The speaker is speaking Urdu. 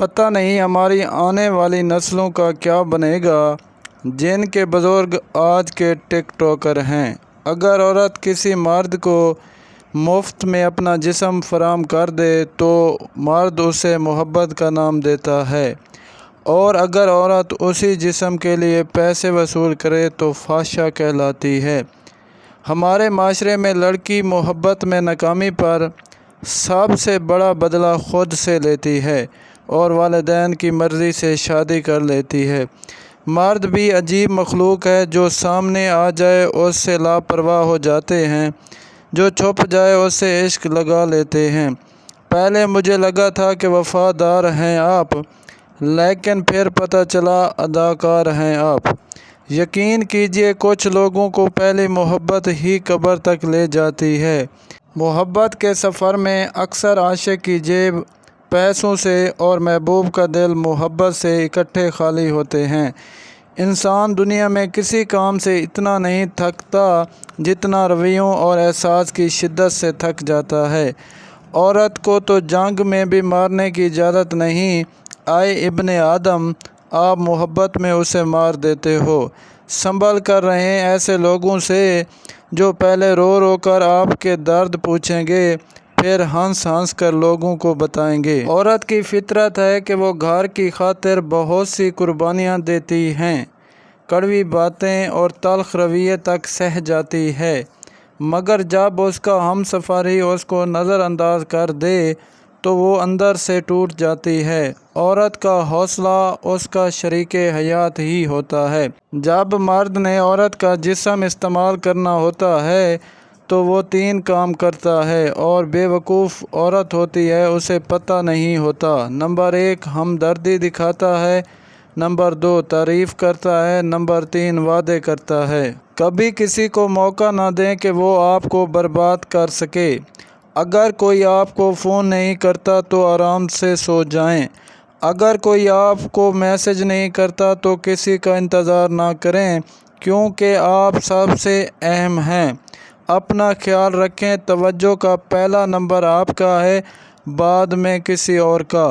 پتہ نہیں ہماری آنے والی نسلوں کا کیا بنے گا، جن کے بزرگ آج کے ٹک ٹاکر ہیں۔ اگر عورت کسی مرد کو مفت میں اپنا جسم فراہم کر دے تو مرد اسے محبت کا نام دیتا ہے، اور اگر عورت اسی جسم کے لیے پیسے وصول کرے تو فحشہ کہلاتی ہے۔ ہمارے معاشرے میں لڑکی محبت میں ناکامی پر سب سے بڑا بدلہ خود سے لیتی ہے اور والدین کی مرضی سے شادی کر لیتی ہے۔ مرد بھی عجیب مخلوق ہے، جو سامنے آ جائے اس سے لاپرواہ ہو جاتے ہیں، جو چھپ جائے اس سے عشق لگا لیتے ہیں۔ پہلے مجھے لگا تھا کہ وفادار ہیں آپ، لیکن پھر پتہ چلا اداکار ہیں آپ۔ یقین کیجئے کچھ لوگوں کو پہلی محبت ہی قبر تک لے جاتی ہے۔ محبت کے سفر میں اکثر عاشق کی جیب پیسوں سے اور محبوب کا دل محبت سے اکٹھے خالی ہوتے ہیں۔ انسان دنیا میں کسی کام سے اتنا نہیں تھکتا جتنا رویوں اور احساس کی شدت سے تھک جاتا ہے۔ عورت کو تو جنگ میں بھی مارنے کی اجازت نہیں۔ اے ابن آدم، آپ محبت میں اسے مار دیتے ہو۔ سنبھل کر رہیں ایسے لوگوں سے جو پہلے رو رو کر آپ کے درد پوچھیں گے، پھر ہنس ہنس کر لوگوں کو بتائیں گے۔ عورت کی فطرت ہے کہ وہ گھر کی خاطر بہت سی قربانیاں دیتی ہیں، کڑوی باتیں اور تلخ رویے تک سہ جاتی ہے، مگر جب اس کا ہمسفر ہی اس کو نظر انداز کر دے تو وہ اندر سے ٹوٹ جاتی ہے۔ عورت کا حوصلہ اس کا شریک حیات ہی ہوتا ہے۔ جب مرد نے عورت کا جسم استعمال کرنا ہوتا ہے تو وہ 3 کام کرتا ہے، اور بے وقوف عورت ہوتی ہے اسے پتہ نہیں ہوتا۔ نمبر 1 ہمدردی دکھاتا ہے، نمبر 2 تعریف کرتا ہے، نمبر 3 وعدے کرتا ہے۔ کبھی کسی کو موقع نہ دیں کہ وہ آپ کو برباد کر سکے۔ اگر کوئی آپ کو فون نہیں کرتا تو آرام سے سو جائیں۔ اگر کوئی آپ کو میسج نہیں کرتا تو کسی کا انتظار نہ کریں، کیونکہ آپ سب سے اہم ہیں۔ اپنا خیال رکھیں، توجہ کا پہلا نمبر آپ کا ہے، بعد میں کسی اور کا۔